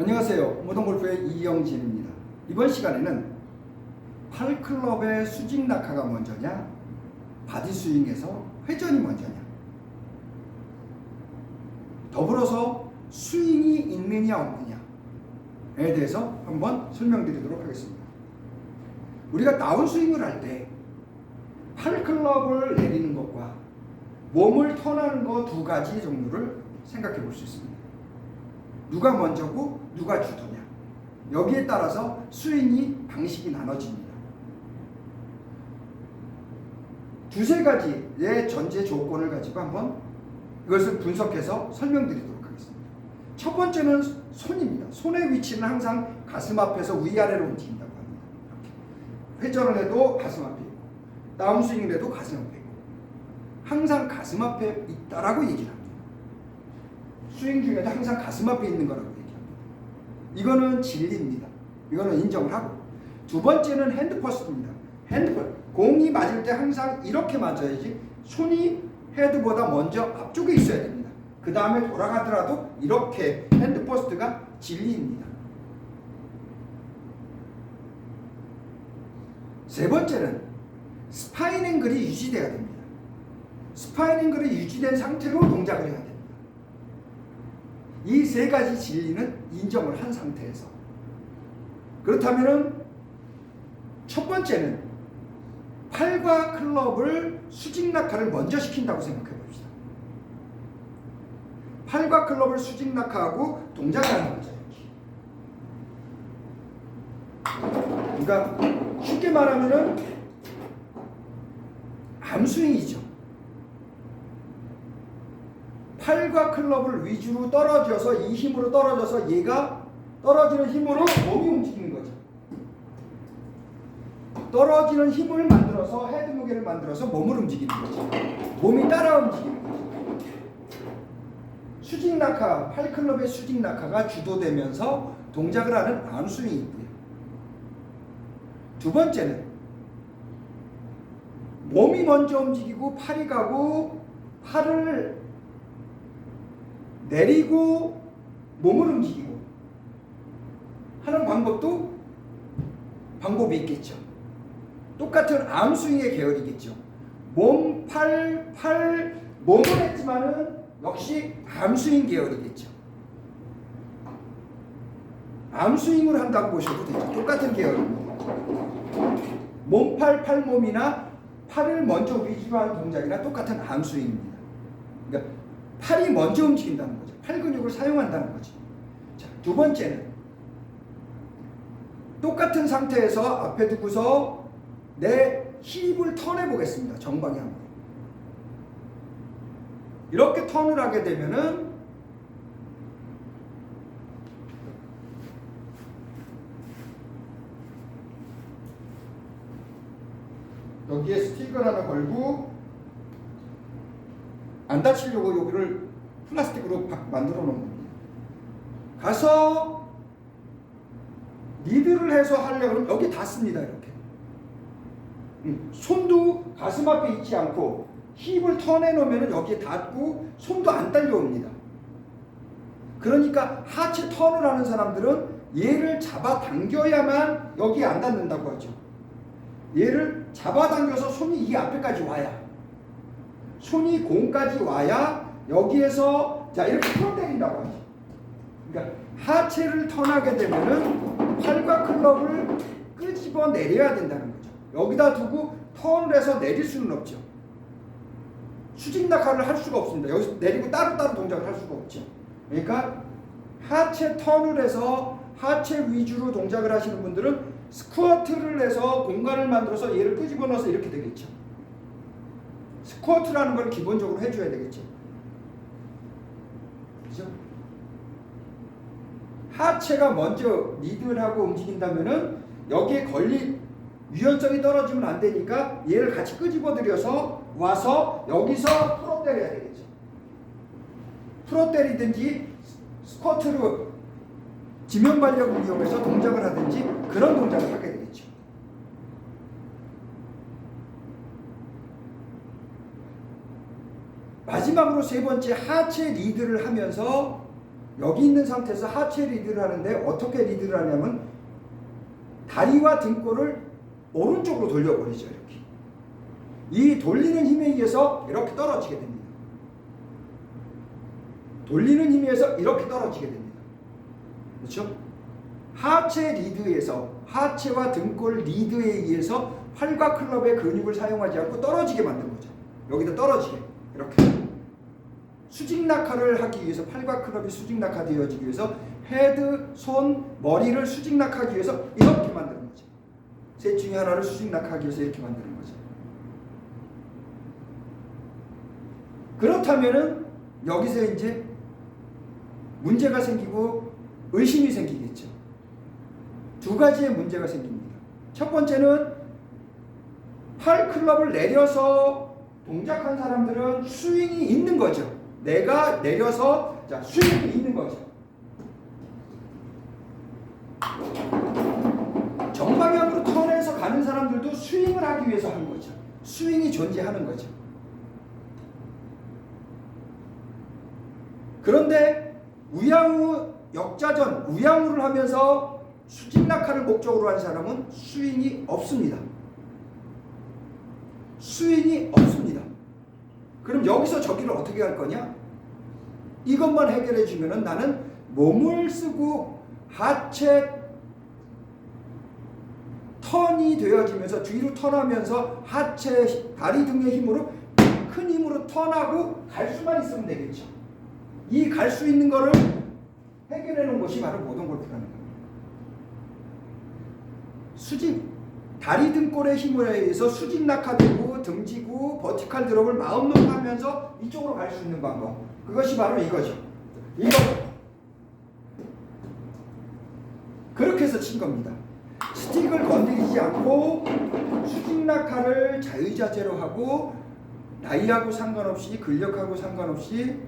안녕하세요. 모던골프의 이영진입니다. 이번 시간에는 팔클럽의 수직 낙하가 먼저냐, 바디 스윙에서 회전이 먼저냐, 더불어서 스윙이 있느냐 없느냐에 대해서 한번 설명드리도록 하겠습니다. 우리가 다운스윙을 할 때 팔클럽을 내리는 것과 몸을 턴하는 것 두 가지 종류를 생각해 볼 수 있습니다. 누가 먼저고 누가 주도냐, 여기에 따라서 스윙이 방식이 나눠집니다. 두세 가지의 전제 조건을 가지고 한번 이것을 분석해서 설명드리도록 하겠습니다. 첫 번째는 손입니다. 손의 위치는 항상 가슴 앞에서 위아래로 움직인다고 합니다. 이렇게. 회전을 해도 가슴 앞에 있고, 다운스윙을 해도 가슴 앞에 있고, 항상 가슴 앞에 있다라고 얘기를 합니다. 스윙 중에도 항상 가슴 앞에 있는 거라고 얘기합니다. 이거는 진리입니다. 이거는 인정을 하고, 두 번째는 핸드 퍼스트입니다. 공이 맞을 때 항상 이렇게 맞아야지 손이 헤드보다 먼저 앞쪽에 있어야 됩니다. 그 다음에 돌아가더라도 이렇게 핸드 퍼스트가 진리입니다. 세 번째는 스파인 앵글이 유지돼야 됩니다. 스파인 앵글이 유지된 상태로 동작을 해야 됩니다. 이 세 가지 진리는 인정을 한 상태에서, 그렇다면 첫 번째는 팔과 클럽을 수직 낙하를 먼저 시킨다고 생각해 봅시다. 팔과 클럽을 수직 낙하하고 동작을 하는 거죠. 그러니까 쉽게 말하면은 암스윙이죠. 팔과 클럽을 위주로 떨어져서, 이 힘으로 떨어져서 얘가 떨어지는 힘으로 몸이 움직이는 거죠. 떨어지는 힘을 만들어서, 헤드 무게를 만들어서 몸을 움직이는 거죠. 몸이 따라 움직이는 거죠. 수직 낙하, 팔클럽의 수직 낙하가 주도되면서 동작을 하는 암스윙이 있고요. 두 번째는 몸이 먼저 움직이고 팔이 가고, 팔을 내리고 몸을 움직이고 하는 방법이 있겠죠. 똑같은 암스윙의 계열이겠죠. 몸, 몸을 했지만은 역시 암스윙 계열이겠죠. 암스윙을 한다고 보셔도 되죠. 똑같은 계열입니다. 팔몸이나 팔을 먼저 위주로 하는 동작이나 똑같은 암스윙입니다. 그러니까 팔이 먼저 움직인다는 거죠. 팔 근육을 사용한다는 거죠. 자, 두 번째는 똑같은 상태에서 앞에 두고서 내 힙을 턴해 보겠습니다. 정방향으로. 이렇게 턴을 하게 되면은 여기에 스틱을 하나 걸고, 안 다치려고 여기를 플라스틱으로 만들어 놓은 겁니다. 가서 리드를 해서 하려고 하면 여기 닿습니다. 이렇게. 손도 가슴 앞에 있지 않고 힙을 턴해 놓으면 여기에 닿고 손도 안 딸려옵니다. 그러니까 하체 턴을 하는 사람들은 얘를 잡아당겨야만 여기에 안 닿는다고 하죠. 얘를 잡아당겨서 손이 이 앞에까지 와야, 손이 공까지 와야 여기에서 자 이렇게 풀어 때린다고 하죠. 그러니까 하체를 턴하게 되면은 팔과 클럽을 끄집어 내려야 된다는 거죠. 여기다 두고 턴을 해서 내릴 수는 없죠. 수직 낙하를 할 수가 없습니다. 여기서 내리고 따로따로 동작을 할 수가 없죠. 그러니까 하체 턴을 해서 하체 위주로 동작을 하시는 분들은 스쿼트를 해서 공간을 만들어서 얘를 끄집어 넣어서 이렇게 되겠죠. 스쿼트라는 걸 기본적으로 해줘야 되겠죠. 그죠? 하체가 먼저 리드를 하고 움직인다면은 여기에 유연성이 떨어지면 안 되니까 얘를 같이 끄집어 들여서 와서 여기서 풀어 때려야 되겠죠. 풀어 때리든지 스쿼트로 지면 발력을 이용해서 동작을 하든지 그런 동작을 하게 되겠죠. 마지막으로 세 번째, 하체 리드를 하면서 여기 있는 상태에서 하체 리드를 하는데 어떻게 리드를 하냐면 다리와 등골을 오른쪽으로 돌려버리죠. 이렇게. 이 돌리는 힘에 의해서 이렇게 떨어지게 됩니다. 돌리는 힘에 의해서 이렇게 떨어지게 됩니다. 그렇죠? 하체 리드에서 하체와 등골 리드에 의해서 팔과 클럽의 근육을 사용하지 않고 떨어지게 만든 거죠. 여기다 떨어지게 이렇게 수직 낙하를 하기 위해서 팔과 클럽이 수직 낙하되어지기 위해서 헤드, 손, 머리를 수직 낙하하기 위해서 이렇게 만드는 거죠. 셋 중에 하나를 수직 낙하하기 위해서 이렇게 만드는 거죠. 그렇다면은 여기서 이제 문제가 생기고 의심이 생기겠죠. 두 가지의 문제가 생깁니다. 첫 번째는 팔 클럽을 내려서 동작한 사람들은 스윙이 있는 거죠. 내가 내려서 자 스윙이 있는 거죠. 정방향으로 턴해서 가는 사람들도 스윙을 하기 위해서 하는 거죠. 스윙이 존재하는 거죠. 그런데 우양우 역자전 우양우를 하면서 수직 낙하를 목적으로 한 사람은 스윙이 없습니다. 스윙이 없습니다. 그럼 여기서 저기를 어떻게 할 거냐? 이것만 해결해 주면은 나는 몸을 쓰고 하체 턴이 되어지면서 뒤로 턴하면서 하체 다리 등의 힘으로 큰 힘으로 턴하고 갈 수만 있으면 되겠죠. 이 갈 수 있는 거를 해결해 놓은 것이 바로 모던 골프라는 겁니다. 수직 다리 등골의 힘에 의해서 수직 낙하되고 등지고 버티컬 드롭을 마음 놓고 하면서 이쪽으로 갈 수 있는 방법. 그것이 바로 이거죠. 이거. 그렇게 해서 친 겁니다. 스틱을 건드리지 않고 수직 낙하를 자유자재로 하고 나이하고 상관없이 근력하고 상관없이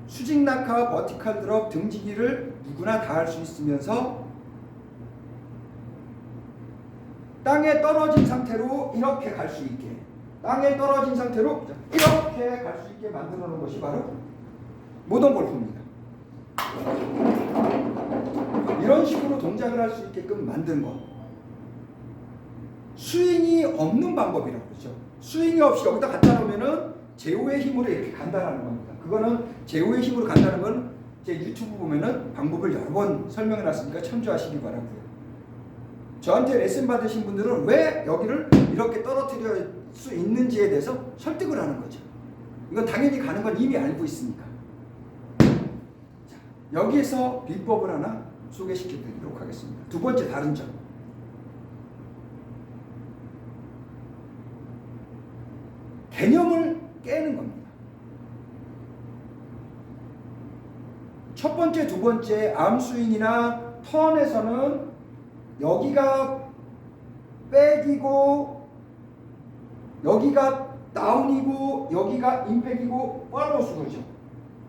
수직 낙하, 버티컬 드롭, 등지기를 누구나 다 할 수 있으면서 땅에 떨어진 상태로 이렇게 갈 수 있게 땅에 떨어진 상태로 이렇게 갈 수 있게 만들어 놓은 것이 바로 모던 골프입니다. 이런 식으로 동작을 할 수 있게끔 만든 것. 스윙이 없는 방법이라고 그러죠. 스윙이 없이 여기다 갖다 놓으면은 제호의 힘으로 이렇게 간다는 겁니다. 그거는 제호의 힘으로 간다는 건 제 유튜브 보면은 방법을 여러 번 설명해 놨으니까 참조하시기 바라고요. 저한테 레슨 받으신 분들은 왜 여기를 이렇게 떨어뜨릴 수 있는지에 대해서 설득을 하는 거죠. 이건 당연히 가는 건 이미 알고 있으니까. 자, 여기에서 비법을 하나 소개시켜 드리도록 하겠습니다. 두 번째 다른 점. 개념을 깨는 겁니다. 첫 번째, 두 번째 암스윙이나 턴에서는 여기가 백이고 여기가 다운이고 여기가 임팩이고 팔로우스루죠.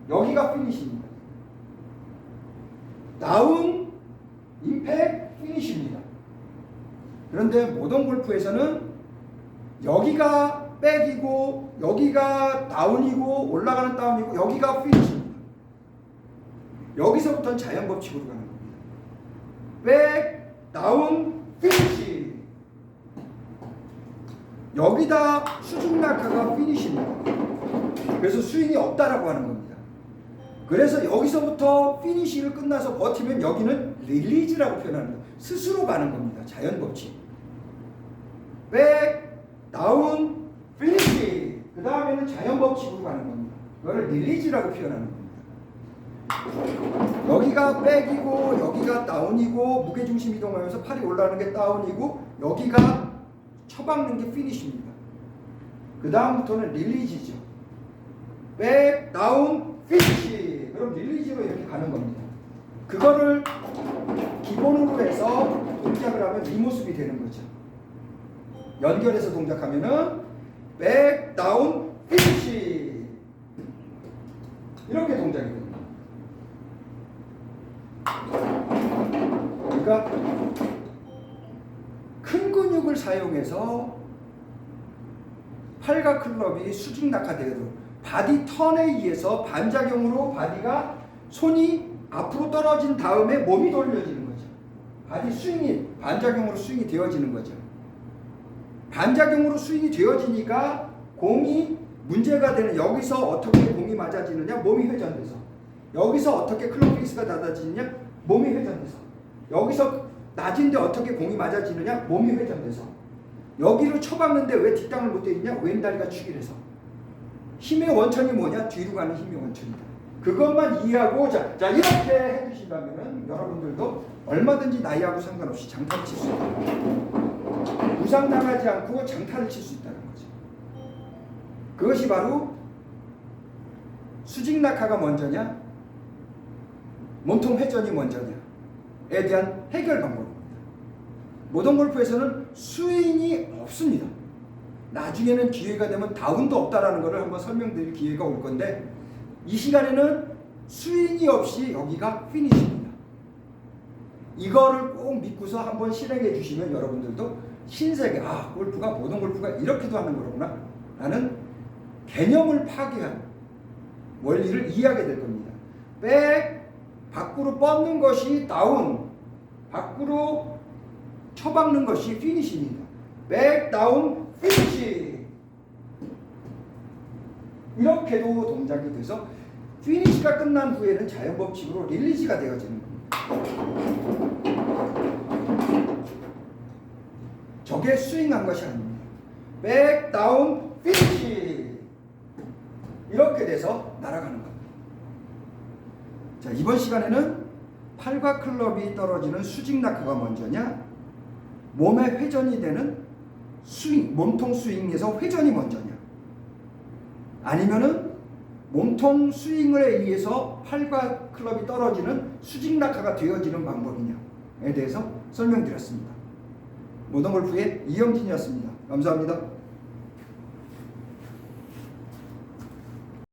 여기가 피니시입니다. 다운, 임팩, 피니시입니다. 그런데 모던 골프에서는 여기가 백이고 여기가 다운이고 올라가는 다운이고 여기가 피니시입니다. 여기서부터는 자연 법칙으로 가는 겁니다. 백, 다운, 피니시. 여기다 수직 낙하가 피니시입니다. 그래서 스윙이 없다라고 하는 겁니다. 그래서 여기서부터 피니시를 끝나서 버티면 여기는 릴리즈라고 표현합니다. 스스로 가는 겁니다. 자연 법칙. 백, 다운, 피니시. 그 다음에는 자연 법칙으로 가는 겁니다. 이거를 릴리즈라고 표현하는 겁니다. 여기가 백이고 여기가 다운이고 무게중심 이동하면서 팔이 올라가는 게 다운이고 여기가 쳐박는 게 피니시입니다. 그 다음부터는 릴리즈죠. 백, 다운, 피니시. 그럼 릴리즈로 이렇게 가는 겁니다. 그거를 기본으로 해서 동작을 하면 이 모습이 되는 거죠. 연결해서 동작하면은 백, 다운, 피니시. 이렇게 동작이 됩니다. 그러니까 큰 근육을 사용해서 팔과 클럽이 수직 낙하되도록 바디 턴에 의해서 반작용으로 바디가 손이 앞으로 떨어진 다음에 몸이 돌려지는 거죠. 바디 스윙이 반작용으로 스윙이 되어지는 거죠. 반작용으로 스윙이 되어지니까 공이 문제가 되는, 여기서 어떻게 공이 맞아지느냐, 몸이 회전돼서, 여기서 어떻게 클럽 페이스가 닫아지느냐, 몸이 회전돼서, 여기서 낮은데 어떻게 공이 맞아지느냐, 몸이 회전돼서, 여기로 쳐박는데 왜 뒷땅을 못 때리냐, 왼다리가 축이라서. 힘의 원천이 뭐냐, 뒤로 가는 힘의 원천이다. 그것만 이해하고 자 이렇게 해주신다면은 여러분들도 얼마든지 나이하고 상관없이 장타를 칠 수 있다. 부상당하지 않고 장타를 칠 수 있다는 거죠. 그것이 바로 수직 낙하가 먼저냐, 몸통 회전이 먼저냐에 대한 해결 방법입니다. 모던 골프에서는 스윙이 없습니다. 나중에는 기회가 되면 다운도 없다라는 것을 한번 설명드릴 기회가 올 건데, 이 시간에는 스윙이 없이 여기가 피니시입니다. 이거를 꼭 믿고서 한번 실행해 주시면 여러분들도 신세계, 골프가, 모던 골프가 이렇게도 하는 거구나 라는 개념을 파괴한 원리를 이해하게 될 겁니다. 백, 밖으로 뻗는 것이 다운, 밖으로 쳐박는 것이 피니시입니다. 백, 다운, 피니시. 이렇게도 동작이 돼서 피니시가 끝난 후에는 자연법칙으로 릴리즈가 되어지는 겁니다. 저게 스윙한 것이 아닙니다. 백, 다운, 피니시. 이렇게 돼서 날아가는 겁니다. 자, 이번 시간에는 팔과 클럽이 떨어지는 수직 낙하가 먼저냐, 몸의 회전이 되는 스윙, 몸통 스윙에서 회전이 먼저냐, 아니면은 몸통 스윙에 의해서 팔과 클럽이 떨어지는 수직 낙하가 되어지는 방법이냐에 대해서 설명드렸습니다. 모던 골프의 이영진이었습니다. 감사합니다.